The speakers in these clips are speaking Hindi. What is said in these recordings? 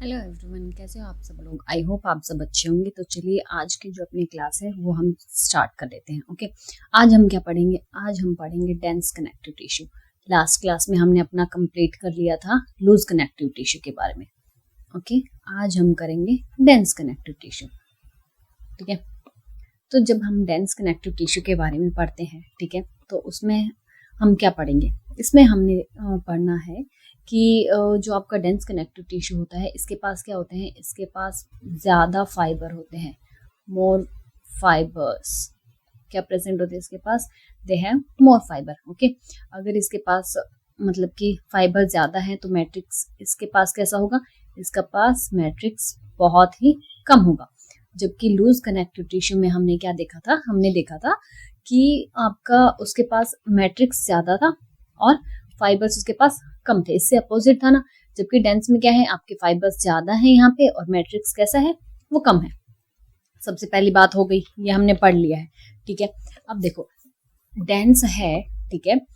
हेलो एवरीवन, कैसे हो आप सब लोग। आई होप आप सब अच्छे होंगे। तो चलिए आज की जो अपनी क्लास है वो हम स्टार्ट कर लेते हैं। ओके, आज हम क्या पढ़ेंगे? आज हम पढ़ेंगे dense connective tissue. Last class में हमने अपना कंप्लीट कर लिया था लूज कनेक्टिव टिश्यू के बारे में। ओके, आज हम करेंगे डेंस कनेक्टिव टिश्यू। ठीक है, तो जब हम डेंस कनेक्टिव टिश्यू के बारे में पढ़ते हैं, ठीक है, तो उसमें हम क्या पढ़ेंगे? इसमें हमने पढ़ना है कि जो आपका डेंस कनेक्टिव टिश्यू होता है, इसके पास क्या होते हैं? इसके पास ज़्यादा फाइबर होते हैं, मोर फाइबर्स। क्या प्रेजेंट होते हैं इसके पास? They have more fibre. Okay, अगर इसके पास मतलब कि फाइबर ज़्यादा है तो मैट्रिक्स इसके पास कैसा होगा? इसका पास मैट्रिक्स बहुत ही कम होगा। जबकि लूज कनेक्टिव टिश्यू में हमने क्या देखा था? हमने देखा था कि आपका उसके पास मैट्रिक्स ज़्यादा था और फाइबर्स उसके पास कम थे। इससे अपोजिट था ना। जबकि डेंस में क्या है? आपके फाइबर्स ज्यादा है यहाँ पे और मैट्रिक्स कैसा है? वो कम है। सबसे पहली बात हो गई, ये हमने पढ़ लिया है। ठीक है, अब देखो डेंस है, ठीक है,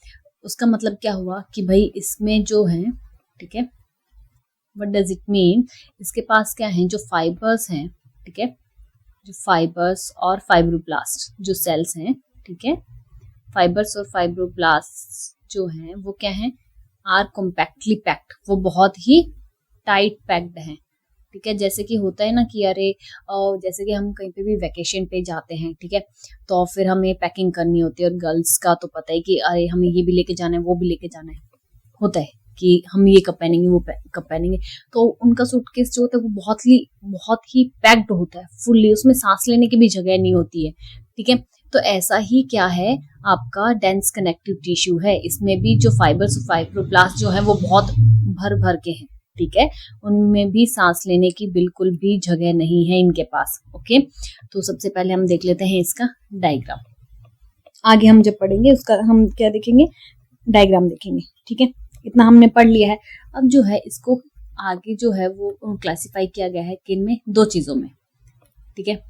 उसका मतलब क्या हुआ कि भाई इसमें जो है, ठीक है, व्हाट डज इट मीन? इसके पास क्या है? जो फाइबर्स हैं, ठीक है, जो फाइबर्स और फाइब्रोब्लास्ट जो सेल्स हैं, ठीक है, फाइबर्स और फाइब्रोब्लास्ट जो हैं वो क्या हैं? Are compactly packed. वो बहुत ही टाइट पैक्ड हैं। ठीक है, जैसे कि होता है ना कि अरे जैसे कि हम कहीं पे भी वेकेशन पे जाते हैं, ठीक है, तो फिर हमें पैकिंग करनी होती है और गर्ल्स का तो पता है कि अरे हमें ये भी लेके जाना है, वो भी लेके जाना है, होता है कि हम ये कब पहनेंगे, वो कब पहनेंगे। तो उनका सूटकेस जो होता है वो बहुत ही पैक्ड होता है, फुल्ली, उसमें सांस लेने की भी जगह नहीं होती है। ठीक है, तो ऐसा ही क्या है आपका डेंस कनेक्टिव टिश्यू है। इसमें भी जो फाइबर्स फाइब्रोब्लास्ट जो है वो बहुत भर भर के हैं। ठीक है, उनमें भी सांस लेने की बिल्कुल भी जगह नहीं है इनके पास। ओके, तो सबसे पहले हम देख लेते हैं इसका डायग्राम। आगे हम जब पढ़ेंगे उसका हम क्या देखेंगे? डायग्राम देखेंगे। ठीक है, इतना हमने पढ़ लिया है। अब जो है इसको आगे जो है वो क्लासिफाई किया गया है किन में? दो चीजों में। ठीक है,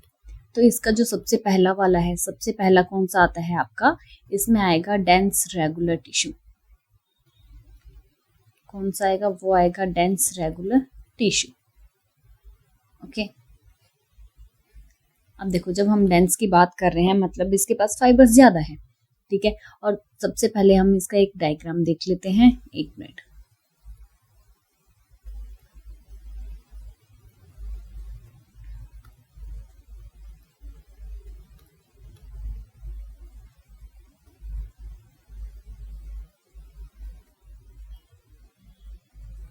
तो इसका जो सबसे पहला वाला है, सबसे पहला कौन सा आता है आपका? इसमें आएगा डेंस रेगुलर टिश्यू। कौन सा आएगा? वो आएगा डेंस रेगुलर टिश्यू। ओके, अब देखो जब हम डेंस की बात कर रहे हैं मतलब इसके पास फाइबर्स ज्यादा है। ठीक है, और सबसे पहले हम इसका एक डायग्राम देख लेते हैं। एक मिनट,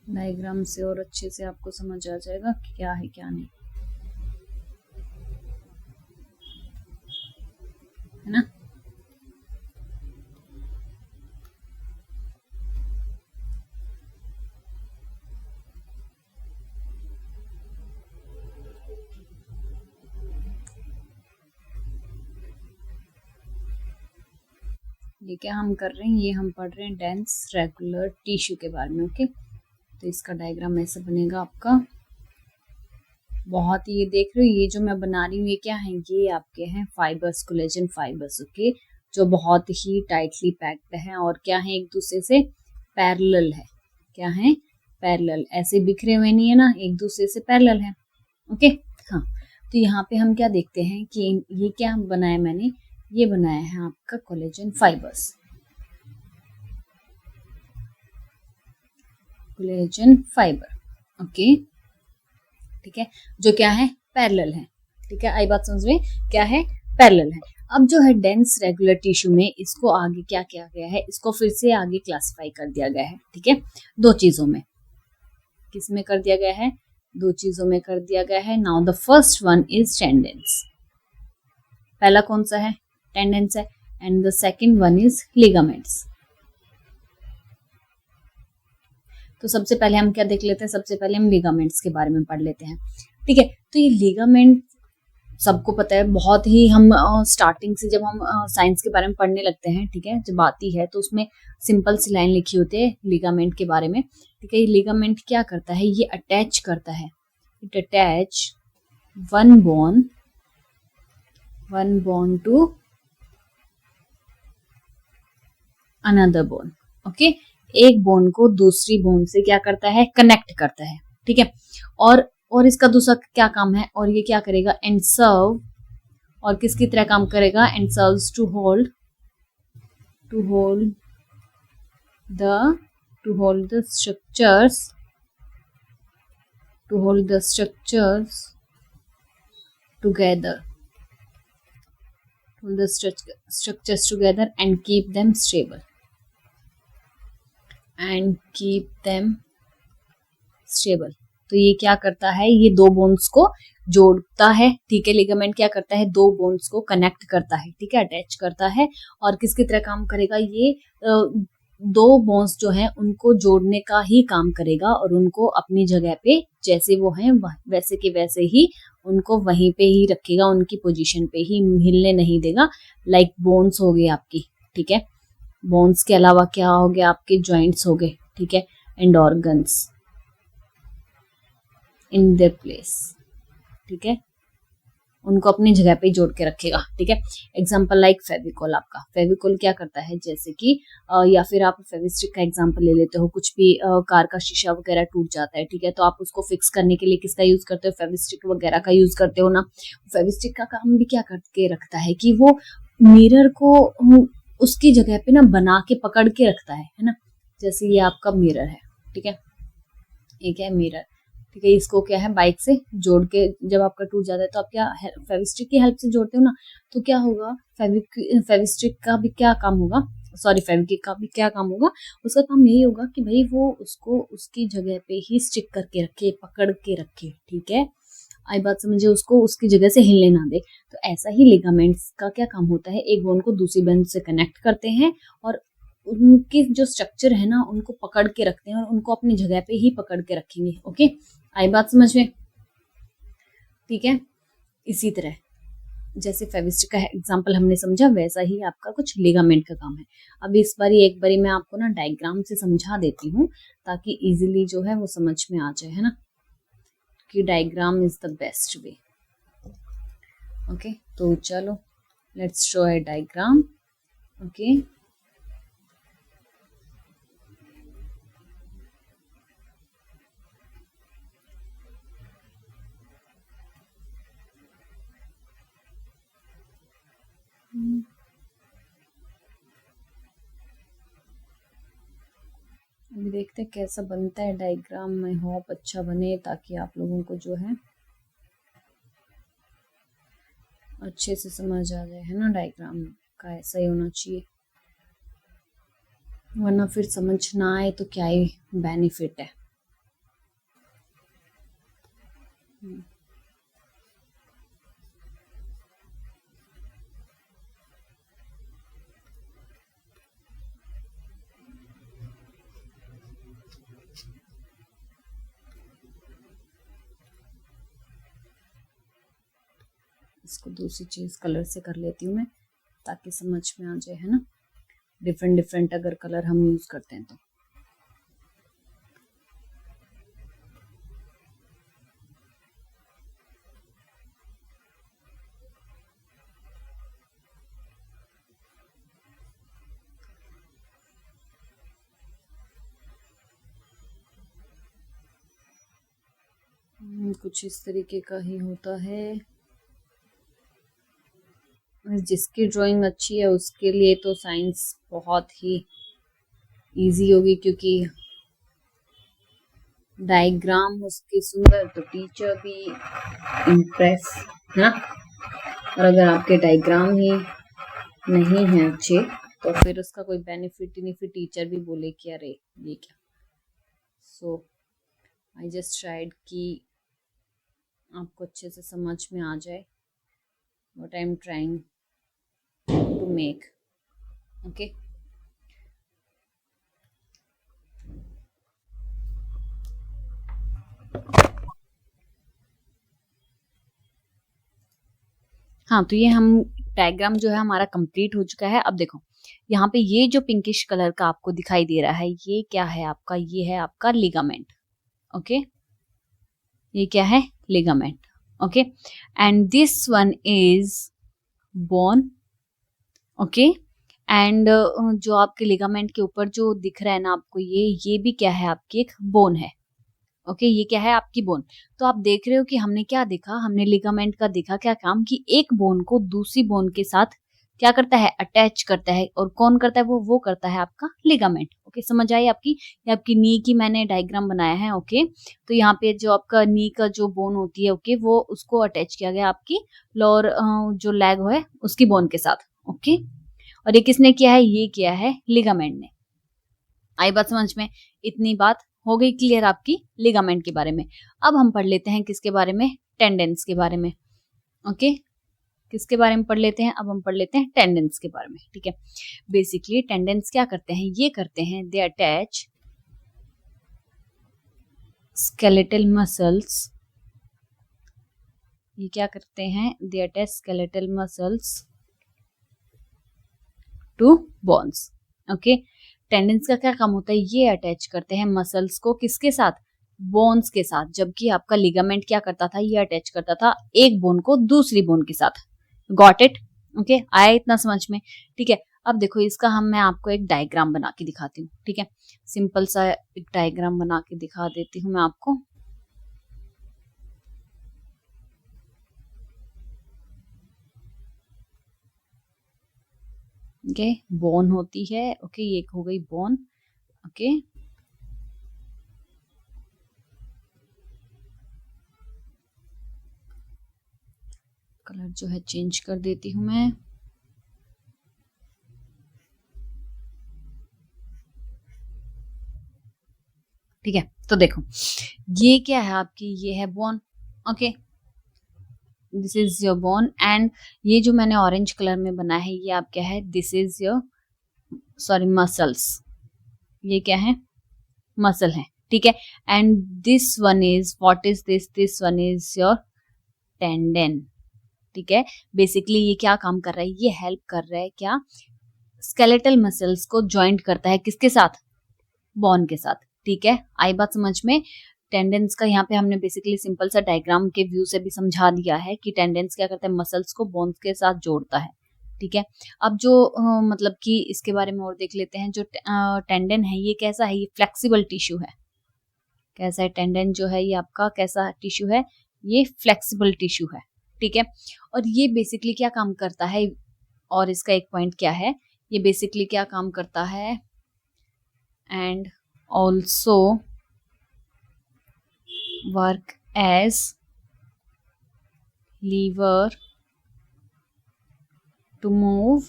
डायग्राम से और अच्छे से आपको समझ आ जाएगा कि क्या है क्या नहीं, है ना। ये क्या हम कर रहे हैं? ये हम पढ़ रहे हैं डेंस रेगुलर टिश्यू के बारे में। ओके, तो इसका डायग्राम ऐसे बनेगा आपका। बहुत ही, ये देख रहे हो ये जो मैं बना रही हूँ ये क्या है? ये आपके हैं फाइबर्स, कोलेजन फाइबर्स। ओके, जो बहुत ही टाइटली पैक्ड है और क्या है? एक दूसरे से पैरेलल है। क्या है? पैरेलल, ऐसे बिखरे हुए नहीं है ना, एक दूसरे से पैरेलल है। ओके, हाँ, तो यहाँ पे हम क्या देखते हैं कि ये क्या बनाया मैंने? ये बनाया है आपका collagen fibres. Collagen fibre. Okay, ठीक है, जो क्या है? पैरेलल है। ठीक है, आई बात समझ में? क्या है? पैरेलल है। अब जो है डेंस रेगुलर टिश्यू में इसको आगे क्या किया गया है? इसको फिर से आगे क्लासिफाई कर दिया गया है। ठीक है, दो चीजों में। किस में कर दिया गया है? दो चीजों में कर दिया गया है। Now the first one is tendons. पहला कौन सा है? टेंडेंस है। And the second one is ligaments. तो सबसे पहले हम क्या देख लेते हैं? सबसे पहले हम लिगामेंट्स के बारे में पढ़ लेते हैं। ठीक है, तो ये लिगामेंट सबको पता है, बहुत ही हम स्टार्टिंग से जब हम साइंस के बारे में पढ़ने लगते हैं, ठीक है, जब आती है तो उसमें सिंपल सी लाइन लिखी होती है लिगामेंट के बारे में। ठीक है, ये लिगामेंट क्या करता है? ये अटैच करता है, it attach one bone to another bone. Okay, एक बोन को दूसरी बोन से क्या करता है? कनेक्ट करता है। ठीक है। और इसका दूसरा क्या काम है, और ये क्या करेगा, एंड सर्व, और किसकी तरह काम करेगा, and serves to hold the structures together, and keep them stable, तो ये क्या करता है, ये दो बोन्स को जोड़ता है, ठीक है। लिगामेंट क्या करता है, दो बोन्स को कनेक्ट करता है, ठीक है, अटैच करता है। और किसकी तरह काम करेगा, ये दो बोन्स जो हैं उनको जोड़ने का ही काम करेगा, और उनको अपनी जगह पे जैसे वो हैं वैसे के वैसे ही उनको वहीं पे ही रखेगा, उनकी पोजीशन पे ही, हिलने नहीं देगा। लाइक बोन्स हो गए आपकी, ठीक है। बोन्स के अलावा क्या हो गया, आपके जॉइंट्स हो गए, ठीक है, and organs in their place, ठीक है, उनको अपनी जगह पे जोड़ के रखेगा, ठीक है। एग्जाम्पल लाइक फेविकोल, आपका फेविकोल क्या करता है, जैसे कि या फिर आप फेविस्टिक का एग्जाम्पल ले लेते हो, कुछ भी कार का शीशा वगैरह टूट जाता है, ठीक है, तो आप उसको फिक्स करने के लिए किसका यूज करते हो, फेविस्टिक वगैरह का यूज करते हो ना। फेविस्टिक का काम भी क्या करके रखता है कि वो मिरर को उसकी जगह पे ना बना के पकड़ के रखता है ना। जैसे ये आपका मिरर है, ठीक है, एक है मिरर, ठीक है, इसको क्या है, बाइक से जोड़ के जब आपका टूट जाता है तो आप क्या फेविस्टिक की हेल्प से जोड़ते हो ना, तो क्या होगा, फेविस्टिक का भी क्या काम होगा, सॉरी फेविक्विक का भी क्या काम होगा, उसका काम यही होगा कि भाई वो उसको उसकी जगह पे ही स्टिक करके रखे, पकड़ के रखे, ठीक है। आई बात समझे, उसको उसकी जगह से हिलने ना दे। तो ऐसा ही लिगामेंट्स का क्या काम होता है, एक बोन को दूसरी बोन से कनेक्ट करते हैं, और उनके जो स्ट्रक्चर है ना उनको पकड़ के रखते हैं, और उनको अपनी जगह पे ही पकड़ के रखेंगे। ओके, आई बात समझ में, ठीक है। इसी तरह जैसे फेविस्टिक का एग्जांपल हमने समझा, वैसा ही आपका कुछ लिगामेंट का काम है। अब इस बारी एक बारी मैं आपको ना डायग्राम से समझा देती हूँ, ताकि इजीली जो है वो समझ में आ जाए, है ना, कि diagram is the best way. Okay, तो चलो let's draw a diagram. Okay, अभी देखते हैं कैसा बनता है डायग्राम। मैं होप अच्छा बने, ताकि आप लोगों को जो है अच्छे से समझ आ जाए, है ना। डायग्राम का ऐसा ही होना चाहिए, वरना फिर समझ ना आए तो क्या ही बेनिफिट है। इसको दूसरी चीज कलर से कर लेती हूँ मैं, ताकि समझ में आ जाए, है ना। डिफरेंट डिफरेंट अगर कलर हम यूज करते हैं तो। कुछ इस तरीके का ही होता है। जिसकी ड्राइंग अच्छी है उसके लिए तो साइंस बहुत ही इजी होगी, क्योंकि डायग्राम उसके सुंदर तो टीचर भी इम्प्रेस, है ना। और अगर आपके डायग्राम ही नहीं है अच्छे, तो फिर उसका कोई बेनिफिट ही नहीं, फिर टीचर भी बोले कि अरे ये क्या। सो आई जस्ट ट्राइड कि आपको अच्छे से समझ में आ जाए what I am trying to make. Okay, हाँ, तो ये हम डायग्राम जो है हमारा कंप्लीट हो चुका है। अब देखो यहाँ पे ये जो पिंकिश कलर का आपको दिखाई दे रहा है, ये क्या है आपका, ये है आपका लिगामेंट। ओके, ये क्या है, ligament. Okay, and this one is bone. Okay, and जो आपके लिगामेंट के ऊपर जो दिख रहा है ना आपको, ये भी क्या है, आपकी एक बोन है। ओके, ये क्या है आपकी बोन। तो आप देख रहे हो कि हमने क्या देखा, हमने लिगामेंट का देखा क्या काम, कि एक बोन को दूसरी बोन के साथ क्या करता है, अटैच करता है। और कौन करता है, वो करता है आपका लिगामेंट। ओके, समझ आई आपकी। ये आपकी नी की मैंने डायग्राम बनाया है। ओके, तो यहाँ पे जो आपका नी का जो बोन होती है, ओके, वो उसको अटैच किया गया आपकी लोअर जो लेग है उसकी बोन के साथ। ओके, और ये किसने किया है, ये किया है लिगामेंट ने। आई बात समझ में। इतनी बात हो गई क्लियर आपकी लिगामेंट के बारे में। अब हम पढ़ लेते हैं किसके बारे में, टेंडेंस के बारे में। ओके, किसके बारे में पढ़ लेते हैं, अब हम पढ़ लेते हैं टेंडेंस के बारे में। ठीक है, बेसिकली टेंडेंस क्या करते हैं, ये करते हैं दे अटैच स्केलेटल मसल्स। ये क्या करते हैं, they attach skeletal muscles to bones. Okay, tendons का क्या काम होता है, ये अटैच करते हैं मसल्स को किसके साथ, बोन्स के साथ। जबकि आपका लिगामेंट क्या करता था, ये अटैच करता था एक बोन को दूसरी बोन के साथ। Got it. ओके, आया इतना समझ में। ठीक है, अब देखो इसका मैं आपको एक डायग्राम बना के दिखाती हूँ। ठीक है, सिंपल सा एक डायग्राम बना के दिखा देती हूँ मैं आपको। ओके, बोन होती है। ओके, ये हो गई बोन। ओके, कलर जो है चेंज कर देती हूँ मैं। ठीक है, तो देखो ये क्या है आपकी, ये है bone. Okay, this is your bone. And ये जो मैंने ऑरेंज कलर में बना है, ये आप क्या है, this is your sorry muscles. ये क्या है, मसल है। ठीक है, and this one is what is this one is your tendon. ठीक है, बेसिकली ये क्या काम कर रहा है, ये हेल्प कर रहा है क्या, स्केलेटल मसल्स को ज्वाइंट करता है किसके साथ, बोन के साथ। ठीक है, आई बात समझ में। टेंडेंस का यहाँ पे हमने बेसिकली सिंपल सा डायग्राम के व्यू से भी समझा दिया है कि टेंडेंस क्या करता है, मसल्स को बोन्स के साथ जोड़ता है। ठीक है, अब जो मतलब कि इसके बारे में और देख लेते हैं। जो टेंडन है ये कैसा है, ये फ्लेक्सिबल टिश्यू है। कैसा है टेंडन जो है, ये आपका कैसा टिश्यू है, ये फ्लेक्सिबल टिश्यू है। ठीक है, और ये बेसिकली क्या काम करता है, और इसका एक पॉइंट क्या है, ये बेसिकली क्या काम करता है, and also work as lever to move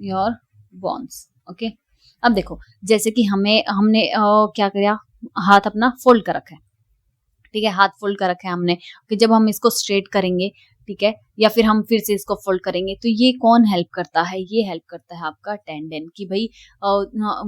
your bones. Okay, अब देखो जैसे कि हमने क्या किया, हाथ अपना फोल्ड कर रखा है। ठीक है, हाथ फोल्ड कर रखा है हमने कि जब हम इसको स्ट्रेट करेंगे, ठीक है, या फिर हम फिर से इसको फोल्ड करेंगे, तो ये कौन हेल्प करता है, ये हेल्प करता है आपका टेंडन। कि भाई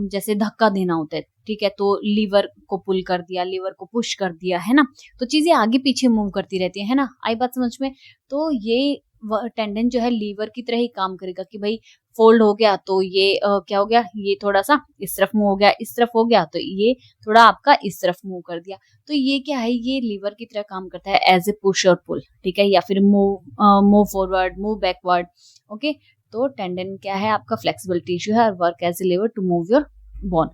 जैसे धक्का देना होता है, ठीक है, तो लीवर को पुल कर दिया, लीवर को पुश कर दिया, है ना, तो चीजें आगे पीछे मूव करती रहती है ना। आई बात समझ में। तो ये टेंडन जो है लीवर की तरह ही काम करेगा कि भाई फोल्ड हो गया तो ये क्या हो गया, ये थोड़ा सा इस तरफ मूव हो गया, इस तरफ हो गया तो ये थोड़ा आपका इस तरफ मूव कर दिया। तो ये क्या है, ये लीवर की तरह काम करता है एज ए पुश और पुल। ठीक है, या फिर move forward, move backward. Okay, तो टेंडन क्या है, आपका फ्लेक्सिबल टिश्यू है और work as a lever to move your bone.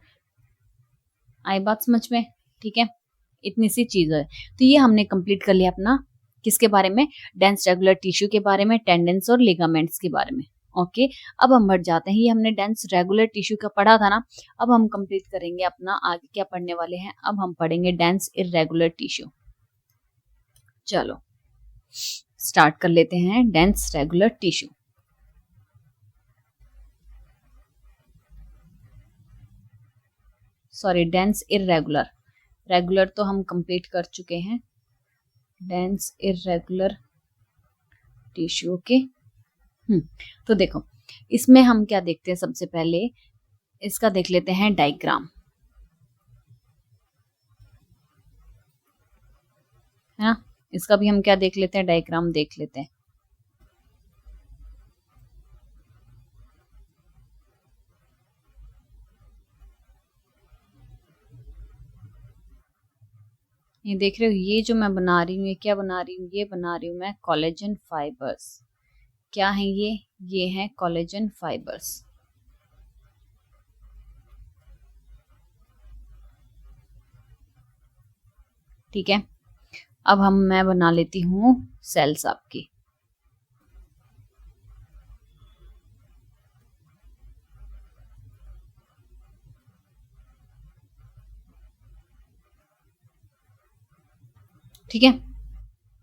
आई बात समझ में। ठीक है, इतनी सी चीज है। तो ये हमने कंप्लीट कर लिया अपना किसके बारे में, डेंस रेगुलर टिश्यू के बारे में, टेंडेंस और लिगामेंट्स के बारे में। ओके, अब हम बढ़ जाते हैं। ये हमने डेंस रेगुलर टिश्यू का पढ़ा था ना, अब हम कंप्लीट करेंगे अपना आगे क्या पढ़ने वाले हैं। अब हम पढ़ेंगे डेंस इरेगुलर टिश्यू। चलो स्टार्ट कर लेते हैं dense regular tissue. Sorry, dense irregular. Regular तो हम कंप्लीट कर चुके हैं, डेंस इरेगुलर टिश्यू। ओके, तो देखो इसमें हम क्या देखते हैं, सबसे पहले इसका देख लेते हैं डायग्राम, है ना। इसका भी हम क्या देख लेते हैं, डायग्राम देख लेते हैं। ये देख रहे हो, ये जो मैं बना रही हूँ, ये क्या बना रही हूँ, ये बना रही हूँ मैं कोलेजन फाइबर्स। क्या है ये है कोलेजन फाइबर्स। ठीक है, अब मैं बना लेती हूँ सेल्स आपकी। ठीक है,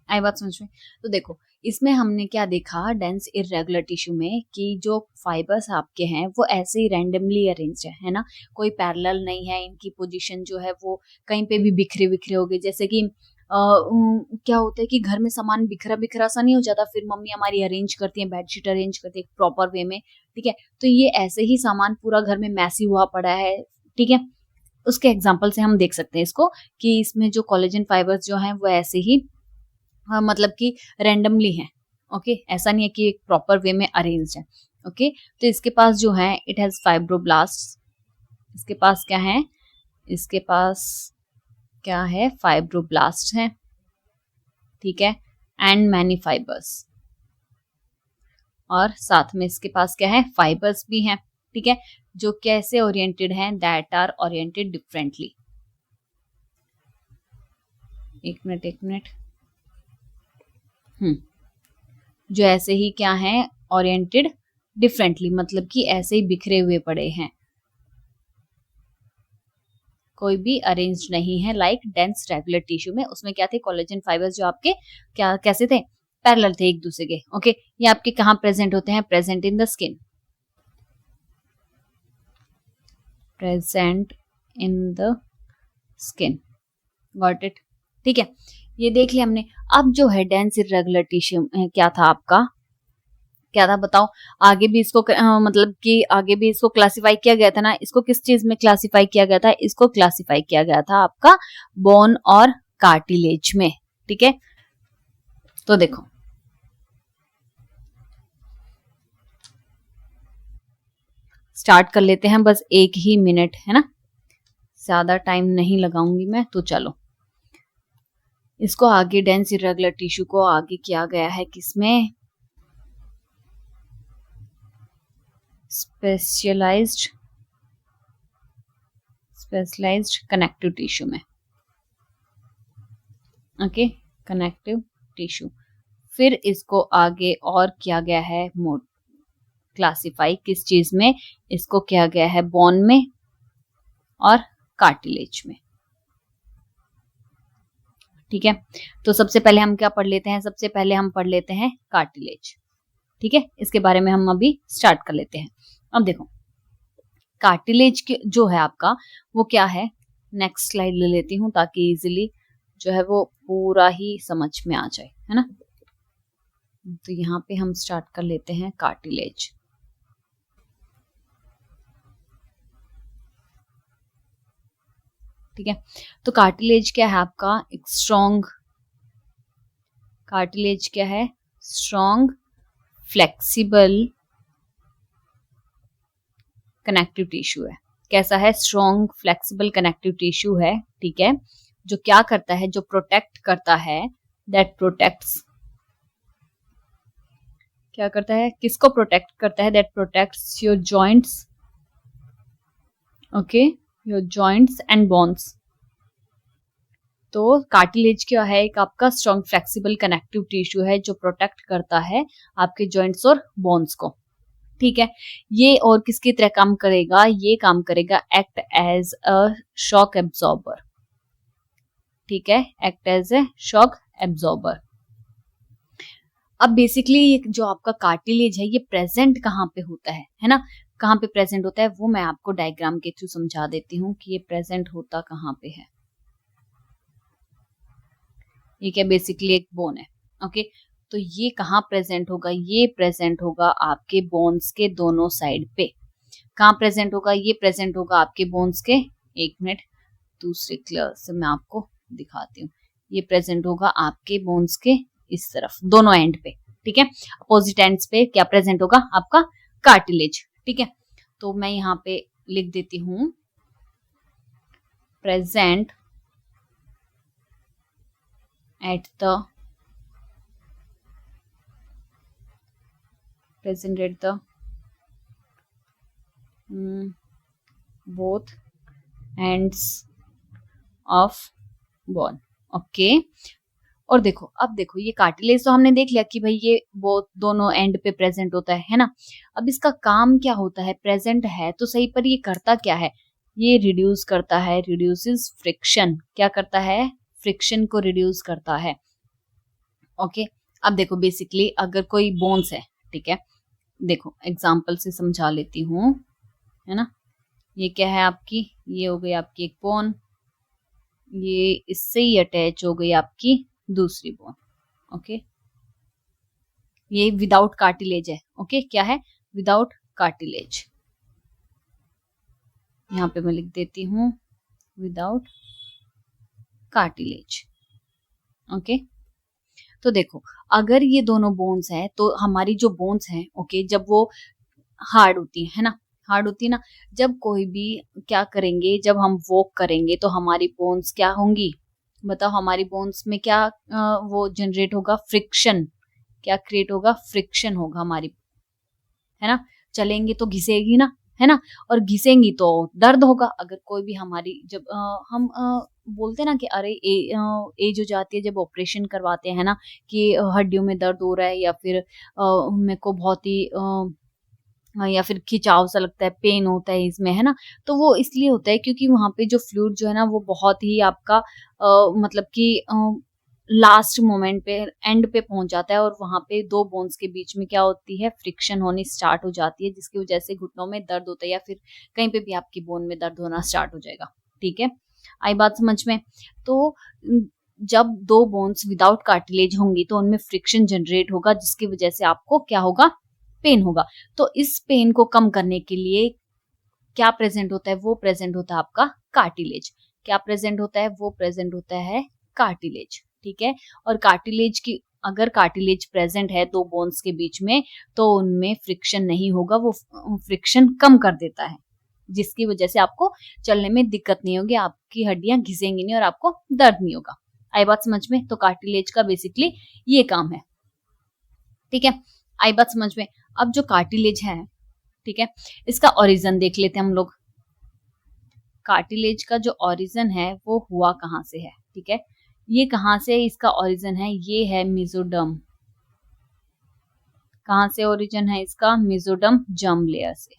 आई बात समझ में। तो देखो इसमें हमने क्या देखा डेंस इरेगुलर टिश्यू में कि जो फाइबर्स आपके हैं वो ऐसे ही रैंडमली अरेंज्ड है ना, कोई पैरेलल नहीं है, इनकी पोजीशन जो है वो कहीं पे भी बिखरे बिखरे हो गए। जैसे कि क्या होता है कि घर में सामान बिखरा बिखरा सा नहीं हो जाता, फिर मम्मी हमारी अरेंज करती है, बेडशीट अरेंज करती है प्रॉपर वे में। ठीक है, तो ये ऐसे ही सामान पूरा घर में मैसी हुआ पड़ा है। ठीक है, उसके एग्जाम्पल से हम देख सकते हैं इसको कि इसमें जो कोलेजन फाइबर्स जो हैं वो ऐसे ही मतलब कि रैंडमली है। ओके, ऐसा नहीं है कि एक प्रॉपर वे में अरेंज्ड है। ओके, तो इसके पास जो है इट हैज फाइब्रोब्लास्ट, इसके पास क्या है, इसके पास क्या है, फाइब्रोब्लास्ट है। ठीक है, एंड मैनी फाइबर्स, और साथ में इसके पास क्या है, फाइबर्स भी हैं। ठीक है, जो कैसे ओरिएंटेड हैं, दैट आर ओरिएंटेड डिफरेंटली। एक मिनट, जो ऐसे ही क्या है, ओरिएंटेड डिफरेंटली, मतलब कि ऐसे ही बिखरे हुए पड़े हैं, कोई भी अरेंज नहीं है लाइक डेंस रेगुलर टिश्यू में। उसमें क्या थे, कोलेजन फाइबर्स जो आपके क्या कैसे थे, पैरेलल थे एक दूसरे के। ओके, ये आपके कहाँ प्रेजेंट होते हैं, present in the skin, present in the skin, got it. ठीक है, ये देख लिया हमने। अब जो है डेंस इरेगुलर टिश्यू क्या था आपका, क्या था बताओ। आगे भी इसको मतलब कि आगे भी इसको क्लासिफाई किया गया था ना, इसको किस चीज में क्लासिफाई किया गया था, इसको क्लासिफाई किया गया था आपका बोन और कार्टिलेज में। ठीक है, तो देखो स्टार्ट कर लेते हैं, बस 1 ही मिनट है ना, ज्यादा टाइम नहीं लगाऊंगी मैं। तो चलो इसको आगे डेंस इरेगुलर टिश्यू को आगे किया गया है किसमें, स्पेशलाइज्ड कनेक्टिव टिश्यू में। Okay, connective tissue. फिर इसको आगे और किया गया है मोड क्लासिफाई किस चीज में, इसको किया गया है बोन में और कार्टिलेज में। ठीक है, तो सबसे पहले हम क्या पढ़ लेते हैं, सबसे पहले हम पढ़ लेते हैं कार्टिलेज। ठीक है, इसके बारे में हम अभी स्टार्ट कर लेते हैं। अब देखो कार्टिलेज जो है आपका वो क्या है, नेक्स्ट स्लाइड ले लेती हूँ ताकि इजिली जो है वो पूरा ही समझ में आ जाए, है ना। तो यहाँ पे हम स्टार्ट कर लेते हैं कार्टिलेज। ठीक है, तो कार्टिलेज क्या है आपका, एक स्ट्रॉन्ग, कार्टिलेज क्या है, स्ट्रॉन्ग फ्लेक्सिबल कनेक्टिव टिश्यू है। कैसा है, स्ट्रॉन्ग फ्लेक्सिबल कनेक्टिव टिश्यू है। ठीक है, जो क्या करता है, जो प्रोटेक्ट करता है, दैट प्रोटेक्ट्स, क्या करता है, किसको प्रोटेक्ट करता है, that protects your joints, okay, your joints and bones. तो कार्टिलेज क्या है, एक आपका स्ट्रॉन्ग फ्लेक्सिबल कनेक्टिव टिश्यू है जो प्रोटेक्ट करता है आपके जॉइंट्स और बोन्स को। ठीक है, ये और किसकी तरह काम करेगा, ये काम करेगा act as a shock absorber. ठीक है, act as a shock absorber. अब बेसिकली जो आपका कार्टिलेज है ये प्रेजेंट कहाँ पे होता है ना, कहाँ पे प्रेजेंट होता है वो मैं आपको डायग्राम के थ्रू समझा देती हूँ कि ये प्रेजेंट होता कहाँ पे है। ये क्या, बेसिकली एक बोन है। ओके, तो ये कहाँ प्रेजेंट होगा, ये प्रेजेंट होगा आपके बोन्स के दोनों साइड पे। कहाँ प्रेजेंट होगा, ये प्रेजेंट होगा आपके बोन्स के, एक मिनट दूसरे कलर से मैं आपको दिखाती हूँ। ये प्रेजेंट होगा आपके बोन्स के इस तरफ दोनों एंड पे। ठीक है, अपोजिट एंड्स पे क्या प्रेजेंट होगा, आपका कार्टिलेज। ठीक है, तो मैं यहाँ पे लिख देती हूँ present at the both ends of bone। Okay. और देखो, अब देखो ये कार्टिलेज तो हमने देख लिया कि भाई ये वो दोनों एंड पे प्रेजेंट होता है ना। अब इसका काम क्या होता है, प्रेजेंट है तो सही, पर ये करता क्या है, ये रिड्यूस करता है, रिड्यूसेस फ्रिक्शन। क्या करता है, फ्रिक्शन को रिड्यूस करता है। ओके। अब देखो बेसिकली अगर कोई बोन्स है, ठीक है, देखो एग्जाम्पल से समझा लेती हूँ, है ना। ये क्या है आपकी, ये हो गई आपकी एक बोन, ये इससे ही अटैच हो गई आपकी दूसरी बोन। ओके, ये विदाउट कार्टिलेज है। ओके, क्या है, विदाउट कार्टिलेज। यहाँ पे मैं लिख देती हूँ विदाउट कार्टिलेज। ओके, तो देखो अगर ये दोनों बोन्स हैं तो हमारी जो बोन्स हैं, ओके, जब वो हार्ड होती है ना, हार्ड होती है ना, जब कोई भी क्या करेंगे, जब हम वॉक करेंगे तो हमारी बोन्स क्या होंगी, बताओ, हमारी बोन्स में क्या वो जनरेट होगा, फ्रिक्शन। क्या क्रिएट होगा, फ्रिक्शन होगा हमारी, है ना। चलेंगे तो घिसेगी ना, है ना, और घिसेंगी तो दर्द होगा। अगर कोई भी हमारी जब हम बोलते हैं ना कि अरे एज हो जाती है जब ऑपरेशन करवाते हैं ना, कि हड्डियों में दर्द हो रहा है, या फिर मेरे को बहुत ही या फिर खिंचाव सा लगता है, पेन होता है इसमें, है ना। तो वो इसलिए होता है क्योंकि वहां पे जो फ्लूइड जो है ना वो बहुत ही आपका मतलब कि लास्ट मोमेंट पे, एंड पे पहुंच जाता है, और वहां पे दो बोन्स के बीच में क्या होती है, फ्रिक्शन होनी स्टार्ट हो जाती है, जिसकी वजह से घुटनों में दर्द होता है, या फिर कहीं पे भी आपकी बोन में दर्द होना स्टार्ट हो जाएगा। ठीक है, आई बात समझ में। तो जब दो बोन्स विदाउट कार्टिलेज होंगी तो उनमें फ्रिक्शन जनरेट होगा, जिसकी वजह से आपको क्या होगा, पेन होगा। तो इस पेन को कम करने के लिए क्या प्रेजेंट होता है, वो प्रेजेंट होता है आपका कार्टिलेज। क्या प्रेजेंट होता है, वो प्रेजेंट होता है कार्टिलेज। ठीक है, और कार्टिलेज की, अगर कार्टिलेज प्रेजेंट है दो बोन्स के बीच में तो उनमें फ्रिक्शन नहीं होगा, वो फ्रिक्शन कम कर देता है, जिसकी वजह से आपको चलने में दिक्कत नहीं होगी, आपकी हड्डियां घिसेंगी नहीं और आपको दर्द नहीं होगा। आई बात समझ में। तो कार्टिलेज का बेसिकली ये काम है। ठीक है, आई बात समझ में। अब जो कार्टिलेज है, ठीक है, इसका ओरिजिन देख लेते हैं हम लोग। कार्टिलेज का जो ओरिजिन है वो हुआ कहाँ से है, ठीक है, ये कहाँ से इसका ओरिजिन है, ये है मेसोडर्म। कहाँ से ओरिजिन है इसका, मेसोडर्म जर्म लेयर से।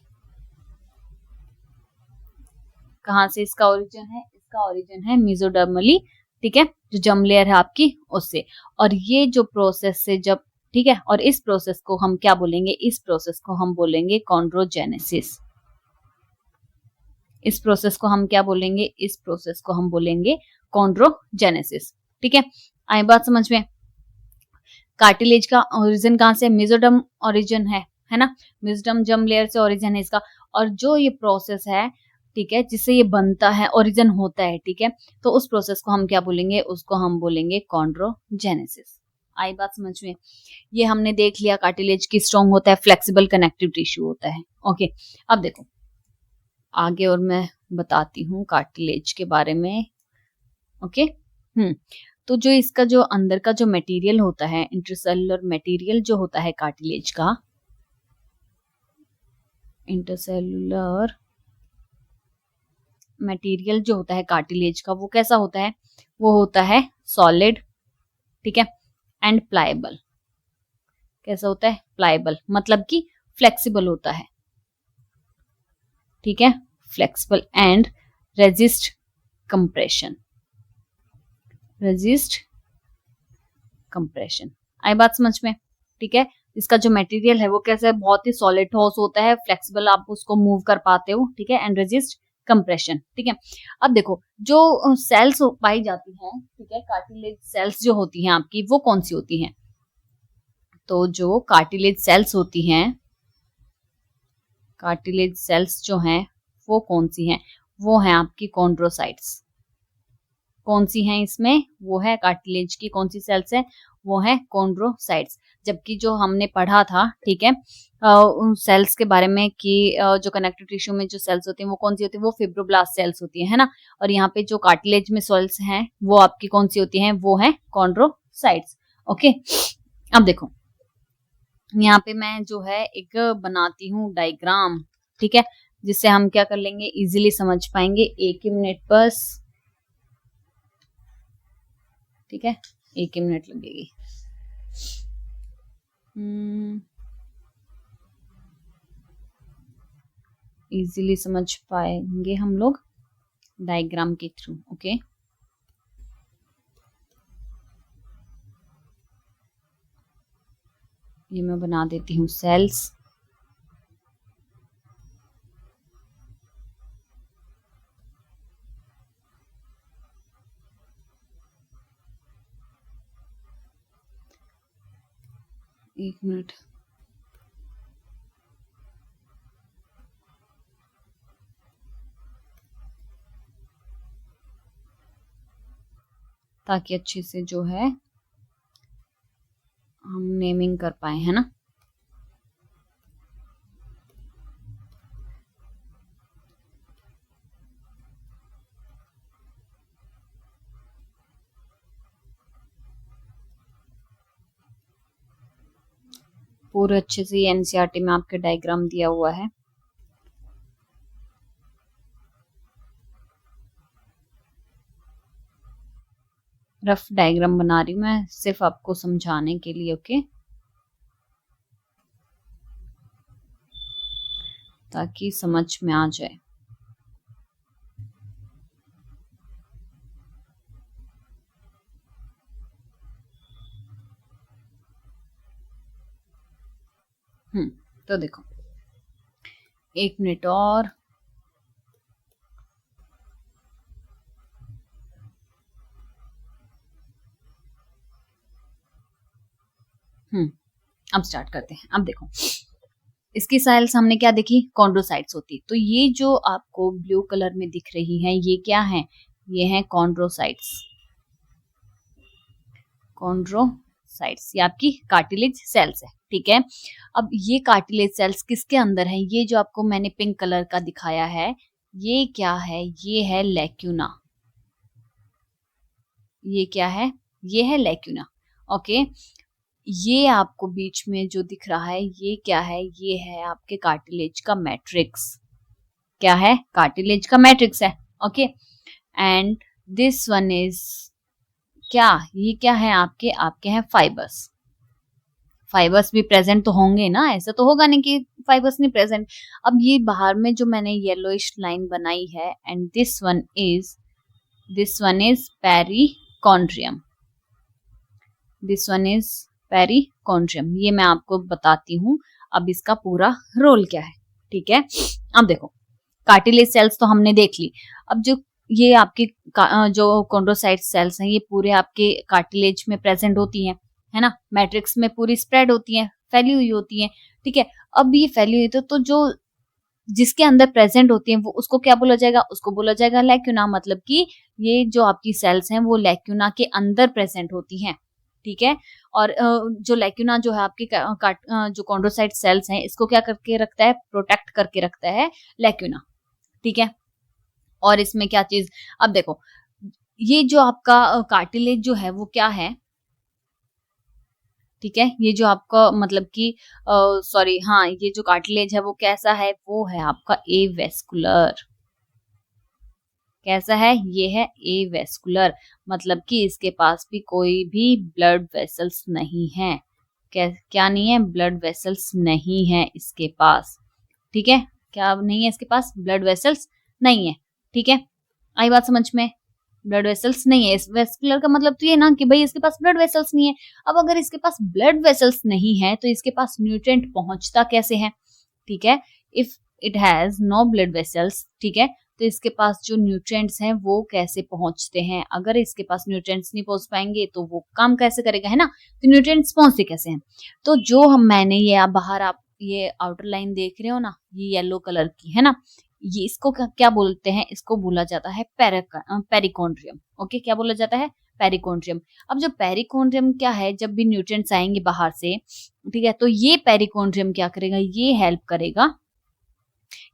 कहाँ से इसका ओरिजिन है, इसका ओरिजिन है मेसोडर्मली, ठीक है, जो जर्म लेयर है आपकी उससे। और ये जो प्रोसेस से जब, ठीक है, और इस प्रोसेस को हम क्या बोलेंगे, इस प्रोसेस को हम बोलेंगे कॉन्ड्रोजेनेसिस। इस प्रोसेस को हम क्या बोलेंगे, इस प्रोसेस को हम बोलेंगे कॉन्ड्रोजेनेसिस। ठीक है, आई बात समझ में। कार्टिलेज का ओरिजिन कहाँ से, मेसोडर्म ओरिजिन है ना, मेसोडर्म जर्म लेयर से ओरिजिन है इसका। और जो ये प्रोसेस है, ठीक है, जिससे ये बनता है, ओरिजिन होता है, ठीक है, तो उस प्रोसेस को हम क्या बोलेंगे, उसको हम बोलेंगे कॉन्ड्रोजेनेसिस। आई बात समझ में। ये हमने देख लिया, कार्टिलेज की स्ट्रॉन्ग होता है, फ्लेक्सिबल कनेक्टिव टिश्यू होता है। ओके, अब देखो आगे और मैं बताती हूँ कार्टिलेज के बारे में। ओके, तो जो इसका जो अंदर का जो मटेरियल होता है, इंटरसेलुलर मटेरियल जो होता है कार्टिलेज का, इंटरसेलुलर मटेरियल जो होता है कार्टिलेज का, वो कैसा होता है, वो होता है सॉलिड, ठीक है, एंड प्लायबल। कैसा होता है, प्लायबल, मतलब कि फ्लेक्सिबल होता है, ठीक है, flexible and resist compression, resist compression. आई बात समझ में। ठीक है, इसका जो मटेरियल है वो कैसा है, बहुत ही सॉलिड ठोस होता है, फ्लेक्सिबल, आप उसको मूव कर पाते हो, ठीक है, एंड रेजिस्ट कंप्रेशन। ठीक है, अब देखो जो सेल्स पाई जाती हैं, ठीक है, कार्टिलेज सेल्स जो होती हैं आपकी, वो कौन सी होती हैं, तो जो कार्टिलेज सेल्स होती हैं, कार्टिलेज सेल्स जो हैं वो कौन सी हैं, वो हैं आपकी कॉन्ड्रोसाइट्स। कौन सी हैं इसमें, वो है कार्टिलेज की कौन सी सेल्स हैं, वो है कॉन्ड्रोसाइट्स। जबकि जो हमने पढ़ा था, ठीक है, उन सेल्स के बारे में कि जो कनेक्टिव टिश्यू में जो सेल्स होती हैं वो कौन सी होती है, वो फिब्रोब्लास्ट सेल्स होती है ना। और यहाँ पे जो कार्टिलेज में सेल्स हैं वो आपकी कौन सी होती हैं, वो है कॉन्ड्रोसाइट्स। ओके, अब देखो यहाँ पे मैं जो है एक बनाती हूँ डायग्राम, ठीक है, जिससे हम क्या कर लेंगे, इजीली समझ पाएंगे। एक ही मिनट बस। ठीक है, 1 ही मिनट लगेगी। इजीली समझ पाएंगे हम लोग डायग्राम के थ्रू। ओके, ये मैं बना देती हूँ सेल्स। एक मिनट, ताकि अच्छे से जो है हम नेमिंग कर पाए, है ना। पूरे अच्छे से ये एनसीईआरटी में आपके डायग्राम दिया हुआ है। रफ डायग्राम बना रही हूँ मैं सिर्फ आपको समझाने के लिए। ओके, ताकि समझ में आ जाए। तो देखो, 1 मिनट और। अब स्टार्ट करते हैं। अब देखो, इसकी सेल्स हमने क्या देखी, कॉन्ड्रोसाइट्स होती। तो ये जो आपको ब्लू कलर में दिख रही है, ये क्या है, ये है कॉन्ड्रोसाइट्स। कॉन्ड्रोसाइट्स ये आपकी कार्टिलेज सेल्स है, ठीक है। अब ये कार्टिलेज सेल्स किसके अंदर है, ये जो आपको मैंने पिंक कलर का दिखाया है, ये क्या है, ये है लैक्यूना। ये क्या है, ये है लैक्यूना। ओके, ये आपको बीच में जो दिख रहा है, ये क्या है, ये है आपके कार्टिलेज का मैट्रिक्स। क्या है, कार्टिलेज का मैट्रिक्स है। Okay, and this one is क्या, ये क्या है, आपके हैं फाइबर्स। फाइबर्स भी प्रेजेंट तो होंगे ना, ऐसा तो होगा नहीं कि फाइबर्स नहीं प्रेजेंट। अब ये बाहर में जो मैंने येलोइश लाइन बनाई है, and this one is perichondrium. This one is perichondrium. ये मैं आपको बताती हूँ अब इसका पूरा रोल क्या है, ठीक है। अब देखो, कार्टिलेज सेल्स तो हमने देख ली। अब जो ये आपके जो कॉन्ड्रोसाइट सेल्स हैं, ये पूरे आपके कार्टिलेज में प्रेजेंट होती हैं, है ना। मैट्रिक्स में पूरी स्प्रेड होती हैं, फैली हुई होती हैं, ठीक है। अब ये फैली हुई तो जो जिसके अंदर प्रेजेंट होती हैं वो उसको क्या बोला जाएगा, उसको बोला जाएगा लैक्यूना। मतलब कि ये जो आपकी सेल्स हैं वो लैक्यूना के अंदर प्रेजेंट होती हैं, ठीक है। और जो लैक्यूना जो है आपकी जो कॉन्ड्रोसाइट सेल्स हैं, इसको क्या करके रखता है, प्रोटेक्ट करके रखता है लैक्यूना, ठीक है। और इसमें क्या चीज, अब देखो, ये जो आपका कार्टिलेज जो है वो क्या है, ठीक है। ये जो आपका मतलब कि सॉरी, हाँ, ये जो कार्टिलेज है वो कैसा है, वो है आपका एवेस्कुलर। कैसा है, ये है एवेस्कुलर। मतलब कि इसके पास भी कोई भी ब्लड वेसल्स नहीं है। क्या नहीं है, ब्लड वेसल्स नहीं है इसके पास, ठीक है। क्या नहीं है इसके पास, ब्लड वेसल्स नहीं है, ठीक है। आई बात समझ में, ब्लड वेसल्स नहीं है। इस वेस्कुलर का मतलब तो ये ना कि भाई इसके पास ब्लड वेसल्स नहीं है। अब अगर इसके पास ब्लड वेसल्स नहीं है तो इसके पास न्यूट्रिएंट पहुंचता कैसे है, ठीक है। If it has no blood vessels, ठीक है, तो इसके पास जो न्यूट्रिएंट्स हैं वो कैसे पहुंचते हैं। अगर इसके पास न्यूट्रिएंट्स नहीं पहुंच पाएंगे तो वो काम कैसे करेगा, है ना। तो न्यूट्रिएंट्स मैंने कैसे हैं, तो जो मैंने ये बाहर आप ये आउटर लाइन देख रहे हो ना, ये येलो कलर की है ना, ये इसको क्या बोलते हैं, इसको बोला जाता है पेरिकॉन्ड्रियम। ओके, क्या बोला जाता है, पेरिकॉन्ड्रियम। अब जो पेरिकॉन्ड्रियम क्या है, जब भी न्यूट्रिएंट्स आएंगे बाहर से, ठीक है, तो ये पेरिकॉन्ड्रियम क्या करेगा, ये हेल्प करेगा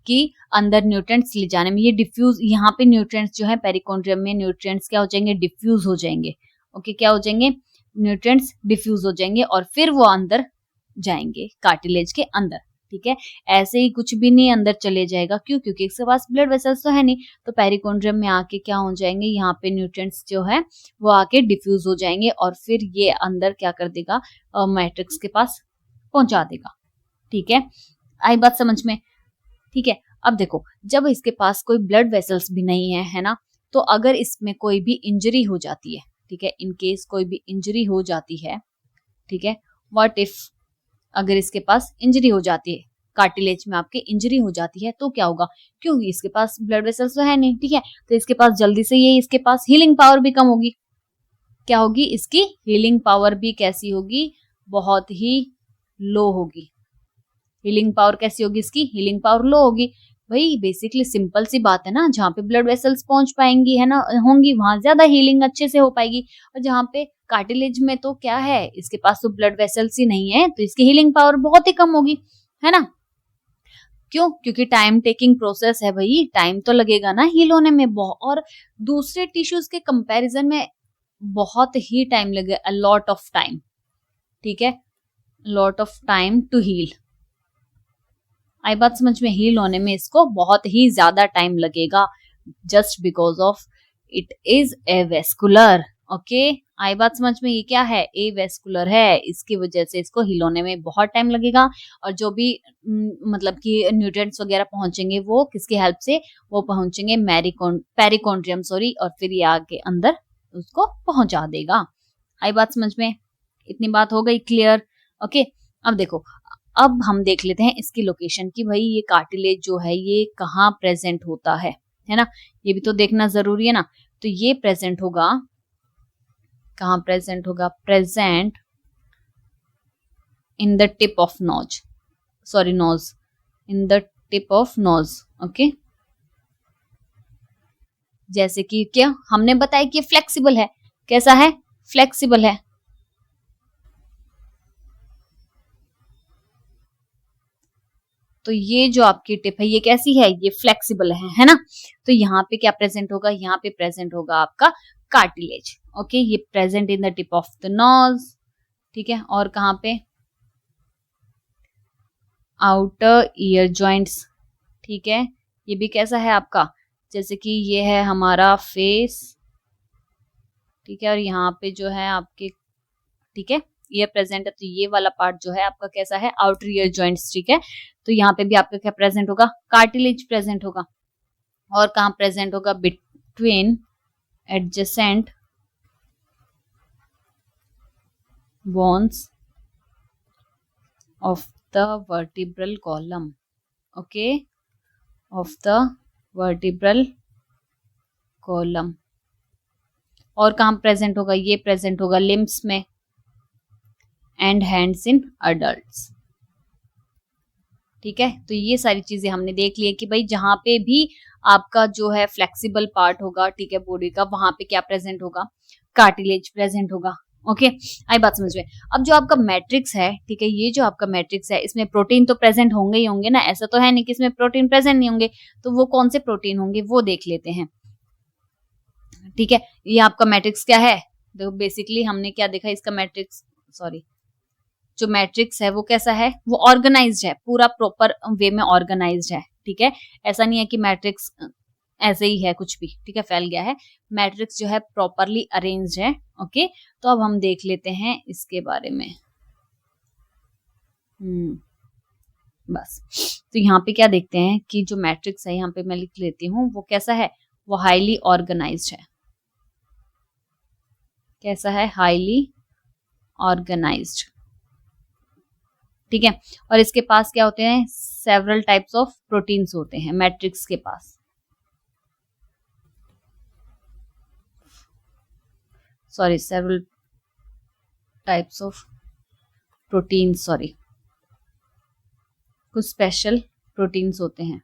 कि अंदर न्यूट्रिएंट्स ले जाने में। ये डिफ्यूज, यहाँ पे न्यूट्रिएंट्स जो है पेरिकॉन्ड्रियम में न्यूट्रिएंट्स क्या हो जाएंगे, डिफ्यूज हो जाएंगे। ओके, क्या हो जाएंगे, न्यूट्रिएंट्स डिफ्यूज हो जाएंगे और फिर वो अंदर जाएंगे कार्टिलेज के अंदर, ठीक है, ऐसे ही कुछ भी नहीं अंदर चले जाएगा। क्यों? क्योंकि इसके पास ब्लड वेसल्स तो है नहीं, तो पेरिकोन्ड्रियम में आके क्या हो जाएंगे, यहाँ पे न्यूट्रिएंट्स जो है वो आके डिफ्यूज हो जाएंगे और फिर ये अंदर क्या कर देगा, मैट्रिक्स के पास पहुंचा देगा। ठीक है, आई बात समझ में? ठीक है, अब देखो, जब इसके पास कोई ब्लड वेसल्स भी नहीं है ना, तो अगर इसमें कोई भी इंजरी हो जाती है, ठीक है, इन केस कोई भी इंजरी हो जाती है, ठीक है, व्हाट इफ अगर इसके पास इंजरी हो जाती है, कार्टिलेज में आपके इंजरी हो जाती है, तो क्या होगा, क्योंकि इसके पास ब्लड वेसल्स तो है नहीं, ठीक है, तो इसके पास जल्दी से ये इसके पास हीलिंग पावर भी कम होगी। क्या होगी, इसकी हीलिंग पावर भी कैसी होगी, बहुत ही लो होगी। हीलिंग पावर कैसी होगी, इसकी हीलिंग पावर लो होगी। भाई बेसिकली सिंपल सी बात है ना, जहाँ पे ब्लड वेसल्स पहुंच पाएंगी है ना, होंगी, वहां ज्यादा हीलिंग अच्छे से हो पाएगी। और जहाँ पे कार्टिलेज में तो क्या है, इसके पास तो ब्लड वेसल्स ही नहीं है, तो इसकी हीलिंग पावर बहुत ही कम होगी, है ना। क्यों? क्योंकि टाइम टेकिंग प्रोसेस है भाई, टाइम तो लगेगा ना हील होने में, और दूसरे टिश्यूज के कंपैरिजन में बहुत ही टाइम लगेगा, अ लॉट ऑफ टाइम। ठीक है, lot of time to heal. आई बात समझ में? हील होने में इसको बहुत ही ज्यादा टाइम लगेगा, just because of it is a vascular. Okay, आई बात समझ में? ये क्या है, ए वेस्कुलर है, इसकी वजह से इसको हील होने में बहुत टाइम लगेगा। और जो भी मतलब कि न्यूट्रिएंट्स वगैरह पहुंचेंगे वो किसकी हेल्प से, वो पहुंचेंगे पेरिकोन्ड्रियम सॉरी, और फिर ये आगे अंदर उसको पहुंचा देगा। आई बात समझ में? इतनी बात हो गई क्लियर? ओके, अब देखो, अब हम देख लेते हैं इसकी लोकेशन की, भाई ये कार्टिलेज जो है ये कहाँ प्रेजेंट होता है ना, ये भी तो देखना जरूरी है ना। तो ये प्रेजेंट होगा, कहाँ प्रेजेंट होगा, present in the tip of nose, sorry nose, in the tip of nose. Okay, जैसे कि क्या हमने बताया कि फ्लेक्सिबल है, कैसा है, फ्लेक्सिबल है। तो ये जो आपकी टिप है ये कैसी है, ये फ्लेक्सिबल है ना। तो यहाँ पे क्या प्रेजेंट होगा, यहाँ पे प्रेजेंट होगा आपका कार्टिलेज। ओके, ये present in the tip of the nose, ठीक है। और कहाँ पे, आउटर ईयर जॉइंट्स, ठीक है। ये भी कैसा है आपका, जैसे कि ये है हमारा फेस, ठीक है, और यहाँ पे जो है आपके, ठीक है, ये प्रेजेंट है, तो ये वाला पार्ट जो है आपका कैसा है, आउटर ईयर जॉइंट्स, ठीक है। तो यहाँ पे भी आपका क्या प्रेजेंट होगा, कार्टिलेज प्रेजेंट होगा। और कहाँ प्रेजेंट होगा, between adjacent bones of the vertebral column. Okay, of the vertebral column. और कहाँ प्रेजेंट होगा, ये प्रेजेंट होगा लिम्स में एंड हैंड्स इन अडल्ट्स, ठीक है। तो ये सारी चीजें हमने देख ली है कि भाई जहां पे भी आपका जो है फ्लेक्सिबल पार्ट होगा, ठीक है, बॉडी का, वहां पे क्या प्रेजेंट होगा, कार्टिलेज प्रेजेंट होगा। ओके, आई बात समझ में? अब जो आपका मैट्रिक्स है, ठीक है, ये जो आपका मैट्रिक्स है, इसमें प्रोटीन तो प्रेजेंट होंगे ही होंगे ना, ऐसा तो है नहीं कि इसमें प्रोटीन प्रेजेंट नहीं होंगे। तो वो कौन से प्रोटीन होंगे वो देख लेते हैं, ठीक है। ये आपका मैट्रिक्स क्या है, देखो बेसिकली हमने क्या देखा, इसका मैट्रिक्स, सॉरी, जो मैट्रिक्स है वो कैसा है, वो ऑर्गेनाइज्ड है, पूरा प्रॉपर वे में ऑर्गेनाइज्ड है, ठीक है। ऐसा नहीं है कि मैट्रिक्स ऐसे ही है कुछ भी, ठीक है, फैल गया है। मैट्रिक्स जो है प्रॉपरली अरेंज्ड है। ओके, तो अब हम देख लेते हैं इसके बारे में। बस, तो यहाँ पे क्या देखते हैं कि जो मैट्रिक्स है, यहाँ पे मैं लिख लेती हूँ, वो कैसा है, वो हाईली ऑर्गेनाइज्ड है। कैसा है, हाईली ऑर्गेनाइज्ड, ठीक है। और इसके पास क्या होते हैं, सेवरल टाइप्स ऑफ प्रोटीन्स होते हैं मैट्रिक्स के पास, sorry, several types of proteins, sorry, कुछ स्पेशल प्रोटीन्स होते हैं,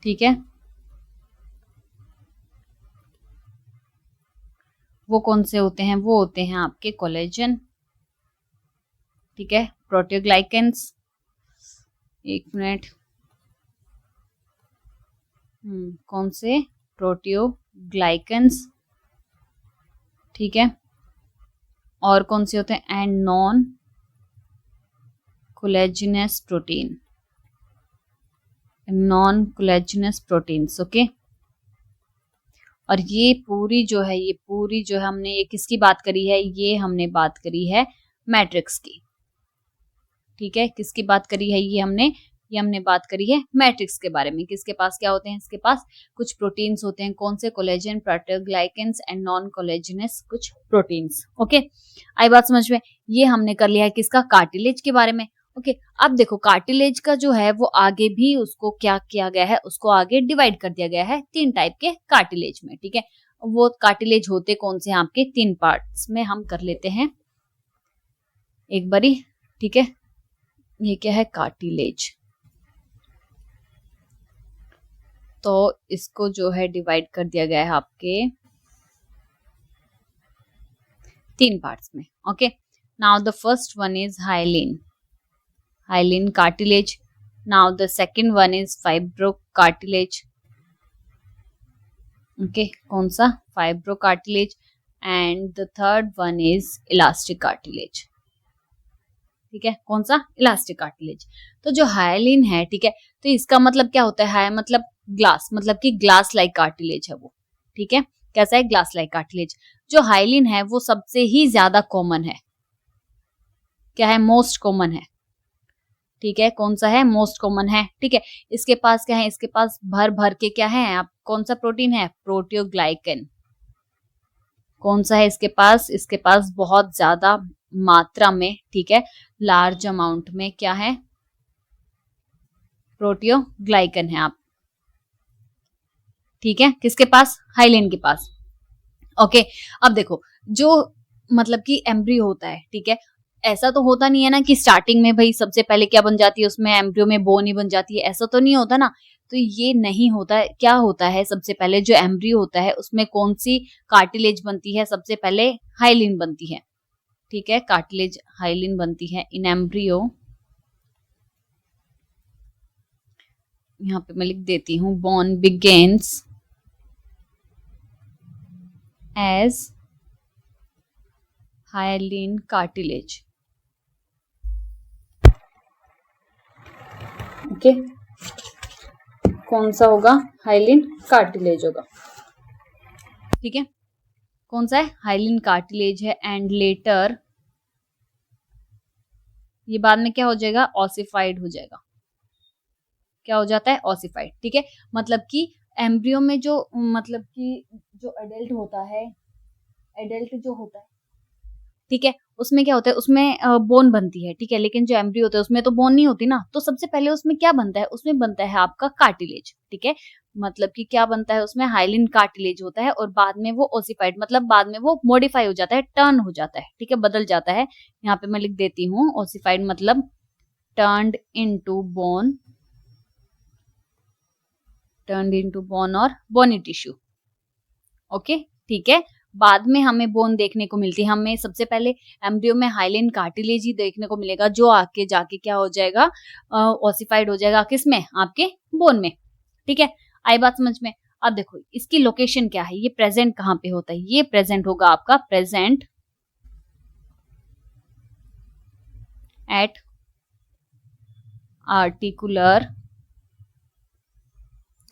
ठीक है। वो कौन से होते हैं, वो होते हैं आपके कोलेजन, ठीक है, प्रोटीओग्लाइकेंस, एक मिनट, कौन से, प्रोटीओग्लाइकेंस, ठीक है। और कौन से होते हैं, and non collagenous protein, non collagenous proteins. Okay, और ये पूरी जो है हमने ये किसकी बात करी है, ये हमने बात करी है मैट्रिक्स की। ठीक है, किसकी बात करी है ये हमने बात करी है मैट्रिक्स के बारे में। किसके पास क्या होते हैं, इसके पास कुछ प्रोटीन्स होते हैं। कौन से, कोलेजन, प्रोटीओग्लाइकेंस एंड नॉन कोलेजिनस कुछ प्रोटीन्स। ओके, आई बात समझ में। ये हमने कर लिया है किसका, कार्टिलेज के बारे में। ओके, अब देखो कार्टिलेज का जो है वो आगे भी उसको क्या किया गया है, उसको आगे डिवाइड कर दिया गया है 3 टाइप के कार्टिलेज में। ठीक है, वो कार्टिलेज होते कौन से हैं आपके, 3 पार्ट्स में हम कर लेते हैं एक बारी। ठीक है, ये क्या है, कार्टिलेज। तो इसको जो है डिवाइड कर दिया गया है आपके 3 पार्ट्स में। Okay, now the first one is hyaline, hyaline cartilage. Now the second one is fibro cartilage. Okay, कौन सा, fibro cartilage. And the third one is elastic cartilage. ठीक है, कौन सा, इलास्टिक कार्टिलेज। तो जो हाइलिन है, ठीक है, तो इसका मतलब क्या होता है, मतलब ग्लास, मतलब कि ग्लास लाइक कार्टिलेज है वो। ठीक है, कैसा है, ग्लास लाइक कार्टिलेज। जो हाइलिन है वो सबसे ही ज्यादा कॉमन है, क्या है, मोस्ट कॉमन है। ठीक है, कौन सा है, मोस्ट कॉमन है। ठीक है, इसके पास क्या है, इसके पास भर भर के क्या है, आप कौन सा प्रोटीन है, प्रोटीओग्लाइकन। कौन सा है इसके पास बहुत ज्यादा मात्रा में, ठीक है, लार्ज अमाउंट में क्या है, प्रोटीओग्लाइकन है आप। ठीक है, किसके पास, हाइलिन के पास। ओके, अब देखो जो मतलब कि एम्ब्रियो होता है, ठीक है, ऐसा तो होता नहीं है ना कि स्टार्टिंग में भाई सबसे पहले क्या बन जाती है, उसमें एम्ब्रियो में बोन ही बन जाती है, ऐसा तो नहीं होता ना। तो ये नहीं होता है, क्या होता है, सबसे पहले जो एम्ब्रियो होता है उसमें कौन सी कार्टिलेज बनती है, सबसे पहले हाइलिन बनती है। ठीक है, कार्टिलेज हाइलिन बनती है इन एम्ब्रियो। यहाँ पे मैं लिख देती हूँ, bone begins as hyaline cartilage. Okay, कौन सा होगा, हाइलिन कार्टिलेज होगा। ठीक है, कौन सा है, हाइलिन कार्टिलेज है। एंड लेटर ये बाद में क्या हो जाएगा, ऑसिफाइड हो जाएगा। क्या हो जाता है, ऑसिफाइड। ठीक है, मतलब कि एम्ब्रियो में जो मतलब कि जो एडल्ट होता है, एडल्ट जो होता है, ठीक है, उसमें क्या होता है, उसमें बोन बनती है। ठीक है, लेकिन जो एम्ब्रियो होता है उसमें तो बोन नहीं होती ना। तो सबसे पहले उसमें क्या बनता है, उसमें बनता है आपका कार्टिलेज। ठीक है, मतलब कि क्या बनता है उसमें, हाइलिन कार्टिलेज होता है। और बाद में वो ओसिफाइड, मतलब बाद में वो मॉडिफाई हो जाता है, टर्न हो जाता है। ठीक है, बदल जाता है। यहाँ पे मैं लिख देती हूँ, ओसिफाइड मतलब turned into bone, turned into bone और बोनी टिश्यू। ओके, ठीक है, बाद में हमें बोन देखने को मिलती है। हमें सबसे पहले एम्ब्रियो में हाइलिन कार्टिलेज ही देखने को मिलेगा, जो आके जाके क्या हो जाएगा, ओसिफाइड हो जाएगा, किसमें, आपके बोन में। ठीक है, आई बात समझ में। अब देखो इसकी लोकेशन क्या है, ये प्रेजेंट कहाँ पे होता है, ये प्रेजेंट होगा आपका प्रेजेंट एट आर्टिकुलर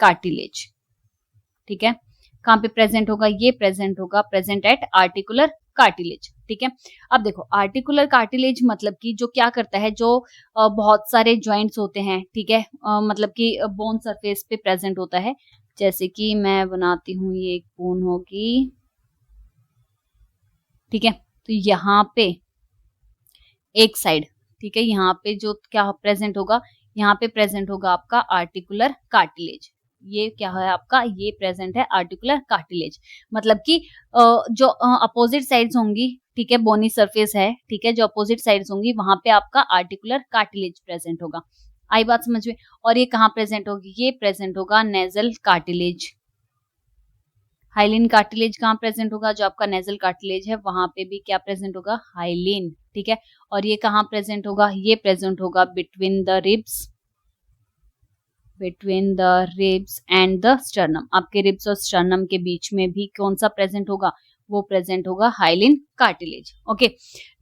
कार्टिलेज। ठीक है, कहाँ पे प्रेजेंट होगा, ये प्रेजेंट होगा प्रेजेंट एट आर्टिकुलर कार्टिलेज। ठीक है, अब देखो आर्टिकुलर कार्टिलेज मतलब कि जो क्या करता है, जो बहुत सारे जॉइंट्स होते हैं, ठीक है, मतलब कि बोन सरफेस पे प्रेजेंट होता है। जैसे कि मैं बनाती हूँ, ये एक बोन होगी। ठीक है, तो यहाँ पे एक साइड, ठीक है, यहाँ पे जो क्या प्रेजेंट होगा, यहाँ पे प्रेजेंट होगा आपका आर्टिकुलर कार्टिलेज। ये क्या है आपका, ये प्रेजेंट है आर्टिकुलर कार्टिलेज। मतलब कि जो अपोजिट साइड्स होंगी, ठीक है, बोनी सरफेस है, ठीक है, जो अपोजिट साइड्स होंगी वहां पे आपका आर्टिकुलर कार्टिलेज प्रेजेंट होगा। आई बात समझ में। और ये कहाँ प्रेजेंट होगी, ये प्रेजेंट होगा नेजल कार्टिलेज। हाइलिन कार्टिलेज कहाँ प्रेजेंट होगा, जो आपका नेजल कार्टिलेज है वहां पे भी क्या प्रेजेंट होगा, हाइलिन। ठीक है, और ये कहाँ प्रेजेंट होगा, ये प्रेजेंट होगा between the ribs, between the ribs and the sternum. आपके रिब्स और स्टर्नम के बीच में भी कौन सा प्रेजेंट होगा, वो प्रेजेंट होगा hyaline cartilage. Okay,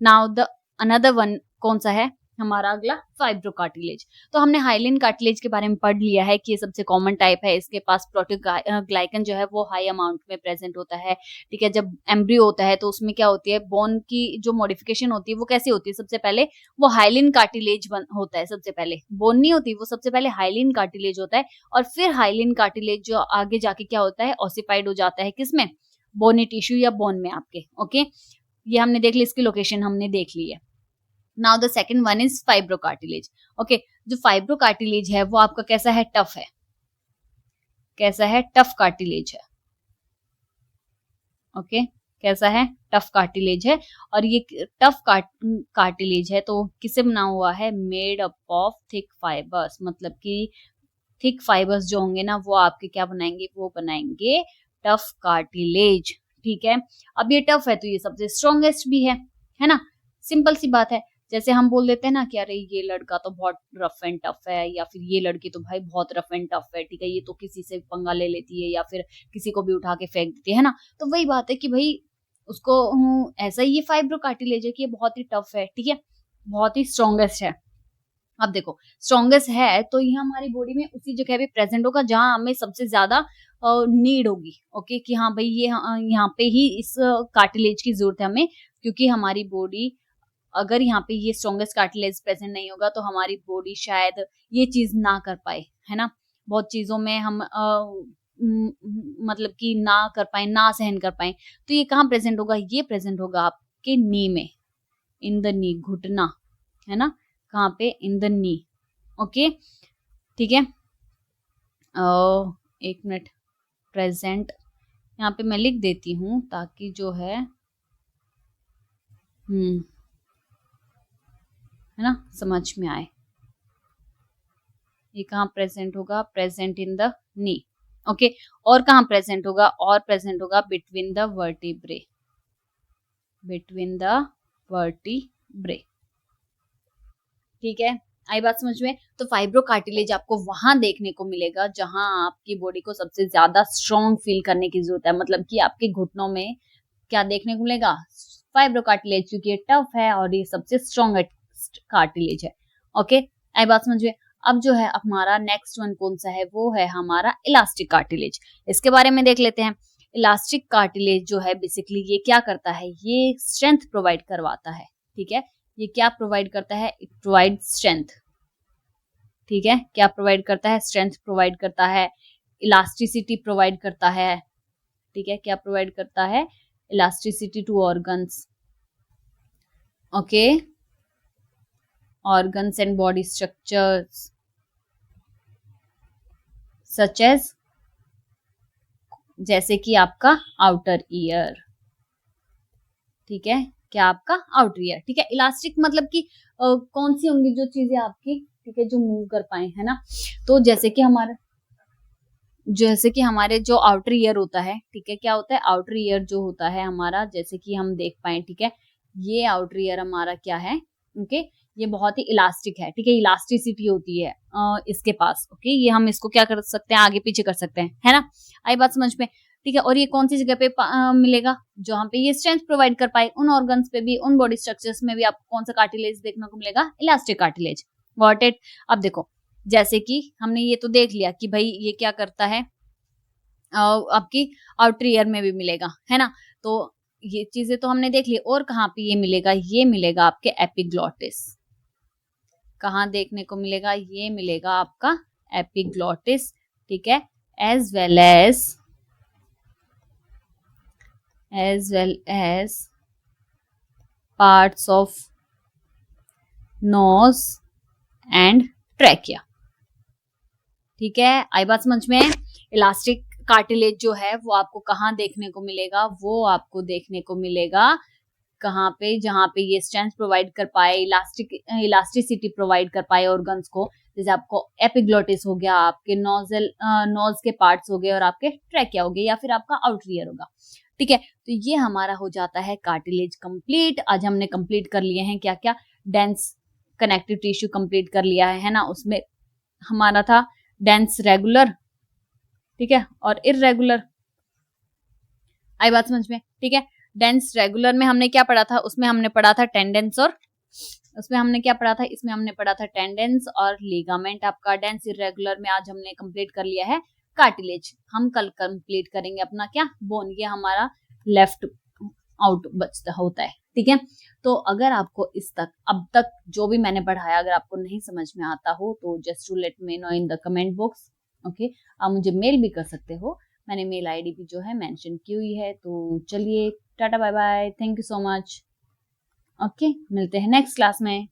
now the another one कौन सा है, हमारा अगला फाइब्रो कार्टिलेज। तो हमने हाइलिन कार्टिलेज के बारे में पढ़ लिया है कि ये सबसे कॉमन टाइप है। इसके पास प्रोटीग्लाइकन जो है वो हाई अमाउंट में प्रेजेंट होता है, ठीक है। जब एम्ब्रियो होता है तो उसमें क्या होती है, बोन की जो मॉडिफिकेशन होती है वो कैसी होती है, सबसे पहले वो हाइलिन कार्टिलेज होता है। सबसे पहले बोन नहीं होती, वो सबसे पहले हाइलिन कार्टिलेज होता है, और फिर हाइलिन कार्टिलेज जो आगे जाके क्या होता है, ऑसिफाइड हो जाता है किसमें, बोनी टिश्यू या बोन में आपके। ओके, ये हमने देख ली, इसकी लोकेशन हमने देख ली है। Now the second one is fibro cartilage. Okay, जो फाइब्रो कार्टिलेज है वो आपका कैसा है, टफ है। कैसा है, टफ कार्टिलेज है। ओके, कैसा है, टफ कार्टिलेज है। और ये टफ कार्टिलेज है तो किससे बना हुआ है, made up of thick fibres, मतलब कि थिक फाइबर्स जो होंगे ना वो आपके क्या बनाएंगे, वो बनाएंगे टफ कार्टिलेज, ठीक है। अब ये टफ है तो ये सबसे स्ट्रॉन्गेस्ट भी है ना, सिंपल सी बात है। जैसे हम बोल देते हैं ना कि अरे ये लड़का तो बहुत रफ एंड टफ है, या फिर ये लड़की तो भाई बहुत रफ एंड टफ है, ठीक है, ये तो किसी से पंगा ले लेती है या फिर किसी को भी उठा के फेंक देती है ना। तो वही बात है कि भाई उसको ऐसा ही ये फाइब्रो कार्टिलेज है कि ये बहुत ही टफ है, ठीक है, बहुत ही स्ट्रॉन्गेस्ट है। अब देखो स्ट्रॉन्गेस्ट है तो ये हमारी बॉडी में उसी जगह पे प्रेजेंट होगा जहां हमें सबसे ज्यादा नीड होगी। ओके, कि हाँ भाई ये यहाँ पे ही इस कार्टिलेज की जरूरत है हमें, क्योंकि हमारी बॉडी अगर यहाँ पे ये स्ट्रॉन्गेस्ट कार्टिलेज प्रेजेंट नहीं होगा तो हमारी बॉडी शायद ये चीज ना कर पाए, है ना। बहुत चीजों में हम मतलब कि ना कर पाए, ना सहन कर पाए। तो ये कहाँ प्रेजेंट होगा, ये प्रेजेंट होगा आपके नी में, इन द नी, घुटना, है ना, कहाँ पे, इन द नी। ओके, ठीक है। एक मिनट, प्रेजेंट यहाँ पे मैं लिख देती हूँ ताकि जो है है ना, समझ में आए। ये कहाँ प्रेजेंट होगा, present in the knee. Okay, और कहाँ प्रेजेंट होगा, और प्रेजेंट होगा between the vertebrae, between the vertebrae, ठीक है। आई बात समझ में। तो फाइब्रो कार्टिलेज आपको वहां देखने को मिलेगा जहां आपकी बॉडी को सबसे ज्यादा स्ट्रॉन्ग फील करने की जरूरत है, मतलब कि आपके घुटनों में क्या देखने को मिलेगा, फाइब्रो कार्टिलेज, क्योंकि ये टफ है और ये सबसे स्ट्रॉन्गेस्ट कार्टिलेज है। ओके, आई बात समझ में। अब जो है हमारा नेक्स्ट वन कौन सा है, वो है हमारा इलास्टिक कार्टिलेज। इसके बारे में देख लेते हैं। इलास्टिक कार्टिलेज जो है बेसिकली ये क्या करता है, ये स्ट्रेंथ प्रोवाइड करवाता है, ठीक है। ये क्या प्रोवाइड करता है, इट प्रोवाइड स्ट्रेंथ, ठीक है। क्या प्रोवाइड करता है, स्ट्रेंथ प्रोवाइड करता है, इलास्टिसिटी प्रोवाइड करता है, ठीक है। क्या प्रोवाइड करता है, elasticity to organs, okay, organs and body structures such as, जैसे कि आपका आउटर ईयर, ठीक है, क्या आपका आउटर ईयर, ठीक है। इलास्टिक मतलब कि कौन सी होंगी जो चीजें आपकी, ठीक है, जो मूव कर पाए, है ना। तो जैसे कि हमारे जो आउटर ईयर होता है, ठीक है, क्या होता है, आउटर ईयर जो होता है हमारा, जैसे कि हम देख पाए, ठीक है, ये आउटर ईयर हमारा क्या है, ओके, ये बहुत ही इलास्टिक है, ठीक है, इलास्टिसिटी होती है इसके पास। ओके, ये हम इसको क्या कर सकते हैं, आगे पीछे कर सकते हैं, है ना। आई बात समझ में, ठीक है। और ये कौन सी जगह पे मिलेगा, जहां पे ये स्ट्रेंथ प्रोवाइड कर पाए, उन ऑर्गन्स पे भी, उन बॉडी स्ट्रक्चर्स में भी आपको कौन सा कार्टिलेज देखने को मिलेगा, इलास्टिक कार्टिलेज। Got it. अब देखो जैसे कि हमने ये तो देख लिया कि भाई ये क्या करता है, आपकी आउटर ईयर में भी मिलेगा, है ना। तो ये चीजें तो हमने देख ली। और कहाँ पे ये मिलेगा, ये मिलेगा आपके एपिग्लॉटिस। कहाँ देखने को मिलेगा, ये मिलेगा आपका एपिग्लॉटिस, ठीक है, as well as parts of nose and trachea, ठीक है। आई बात समझ में। इलास्टिक कार्टिलेज जो है वो आपको कहाँ देखने को मिलेगा, वो आपको देखने को मिलेगा कहाँ पे, जहाँ पे ये स्ट्रेंथ प्रोवाइड कर पाए, इलास्टिसिटी प्रोवाइड कर पाए ऑर्गन्स को। जैसे आपको एपिग्लोटिस हो गया, आपके नोज के पार्ट्स हो गए, और आपके ट्रैकिया हो गए, या फिर आपका आउटर ईयर होगा, ठीक है। तो ये हमारा हो जाता है कार्टिलेज कंप्लीट। आज हमने कंप्लीट कर लिए हैं क्या क्या, डेंस कनेक्टिव टिश्यू कंप्लीट कर लिया है ना। उसमें हमारा था डेंस रेगुलर, ठीक है, और इररेगुलर। आई बात समझ में, ठीक है। डेंस रेगुलर में हमने क्या पढ़ा था, उसमें हमने पढ़ा था टेंडेंस और उसमें हमने क्या पढ़ा था, इसमें हमने पढ़ा था टेंडेंस और लिगामेंट आपका। डेंस इरेगुलर में आज हमने कंप्लीट कर लिया है कार्टिलेज। हम कल कंप्लीट करेंगे अपना क्या, बोन। ये हमारा लेफ्ट आउट बचता होता है, ठीक है। तो अगर आपको अब तक जो भी मैंने पढ़ाया अगर आपको नहीं समझ में आता हो तो just to let me know in the comment box, okay. आप मुझे मेल भी कर सकते हो, मैंने मेल आईडी भी जो है मेंशन की हुई है। तो चलिए tata bye bye, thank you so much, okay. मिलते हैं नेक्स्ट क्लास में।